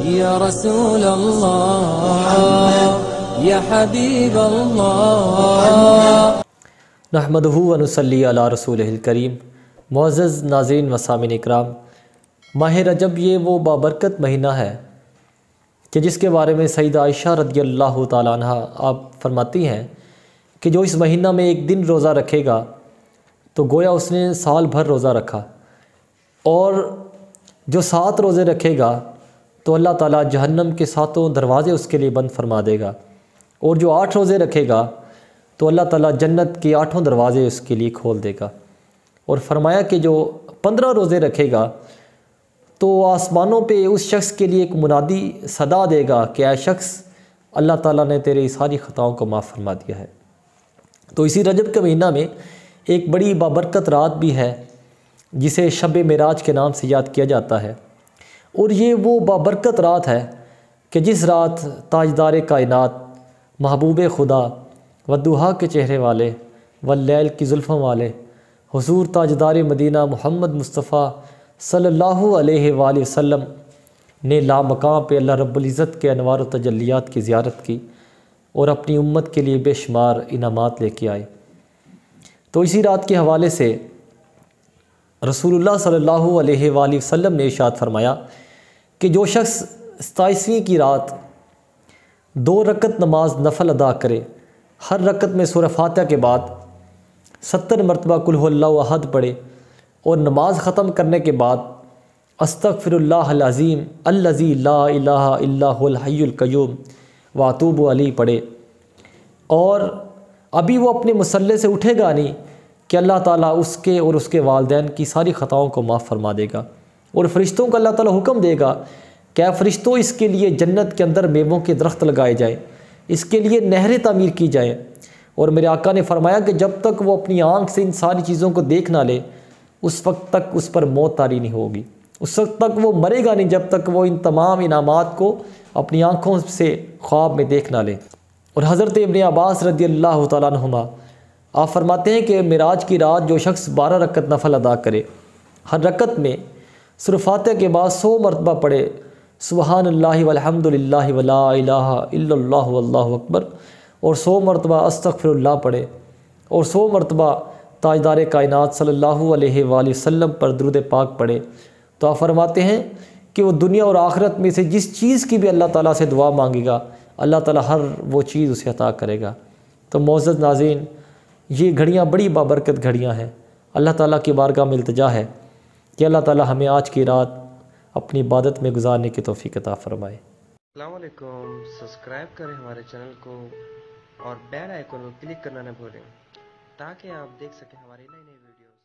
یا رسول اللہ یا حبیب اللہ۔ نحمدہ و نصلی علی رسولہ الکریم۔ معزز ناظرین و سامعین اکرام، ماہ رجب یہ وہ بابرکت مہینہ ہے کہ جس کے بارے میں سیدہ عائشہ رضی اللہ تعالیٰ عنہ آپ فرماتی ہیں کہ جو اس مہینہ میں ایک دن روزہ رکھے گا تو گویا اس نے سال بھر روزہ رکھا، اور جو 7 روزے رکھے گا تو اللہ تعالیٰ جہنم کے 7 دروازے اس کے لیے بند فرما دے گا، اور جو 8 روزے رکھے گا تو اللہ تعالیٰ جنت کے 8 دروازے اس کے لیے کھول دے گا۔ اور فرمایا کہ جو 15 روزے رکھے گا تو آسمانوں پہ اس شخص کے لیے ایک منادی صدا دے گا کہ اے شخص، اللہ تعالیٰ نے تیرے ساری خطاؤں کو معاف فرما دیا ہے۔ تو اسی رجب کے مہینہ میں ایک بڑی بابرکت رات بھی ہے جسے شب معراج کے نام سے یاد کیا جاتا ہے، اور یہ وہ بابرکت رات ہے کہ جس رات تاجدار کائنات، محبوب خدا، والضحیٰ کے چہرے والے، واللیل کی زلفوں والے، حضور تاجدار مدینہ محمد مصطفیٰ صلی اللہ علیہ وآلہ وسلم نے لامقام پہ اللہ رب العزت کے انوار و تجلیات کی زیارت کی اور اپنی امت کے لیے بے شمار انعامات لے کے آئے۔ تو اسی رات کے حوالے سے رسول اللہ صلی اللہ علیہ وآلہ وسلم نے ارشاد فرمایا کہ جو شخص 27ویں کی رات 2 رکعت نماز نفل ادا کرے، ہر رکعت میں سورہ فاتحہ کے بعد 70 مرتبہ قل هو اللہ احد پڑھے، اور نماز ختم کرنے کے بعد استغفر اللہ العظیم الذی لا الہ الا هو الحی القیوم واتوب علیہ پڑھے، اور ابھی وہ اپنے مصلی سے اٹھے گا نہیں کہ اللہ تعالیٰ اس کے اور اس کے والدین کی ساری خطاؤں کو معاف فرما دے گا، اور فرشتوں کو اللہ تعالیٰ حکم دے گا کہ اے فرشتوں، اس کے لیے جنت کے اندر میووں کے درخت لگائے جائیں، اس کے لیے نہریں تعمیر کی جائیں۔ اور میرے آقا نے فرمایا کہ جب تک وہ اپنی آنکھ سے ان ساری چیزوں کو دیکھ نہ لے اس وقت تک اس پر موت طاری نہیں ہوگی، اس وقت تک وہ مرے گا نہیں جب تک وہ ان تمام انعامات کو اپنی آنکھوں سے خواب میں دیکھ نہ لے۔ اور حضرت ابن عباس رضی اللہ تعالیٰ عنہما آپ فرماتے ہیں کہ معراج کی رات جو شخص 12 رکعت نفل ادا کرے، ہر رکعت میں سورہ فاتحہ کے بعد 100 مرتبہ پڑھے سبحان اللہ والحمد للہ ولا الہ الا اللہ واللہ اکبر، اور 100 مرتبہ استغفر اللہ پڑھے، اور 100 مرتبہ تاجدار کائنات صلی اللہ علیہ وآلہ وسلم پر درود پاک پڑھے، تو آپ فرماتے ہیں کہ وہ دنیا اور آخرت میں سے جس چیز کی بھی اللہ تعالیٰ سے دعا مانگے گا اللہ تعالیٰ ہر وہ چیز اسے عطا کرے گا۔ تو معزز ناظرین، یہ گھڑیاں بڑی بابرکت گھڑیاں ہیں۔ اللہ تعالیٰ کی بارگاہ میں التجا ہے کہ اللہ تعالیٰ ہمیں آج کی رات اپنی عبادت میں گزارنے کی توفیق عطا فرمائے۔ السلام علیکم، سبسکرائب کریں ہمارے چینل کو اور بیل آئیکن کو کلک کرنا نہ بھولیں تاکہ آپ دیکھ سکیں ہماری نئی نئی ویڈیوز۔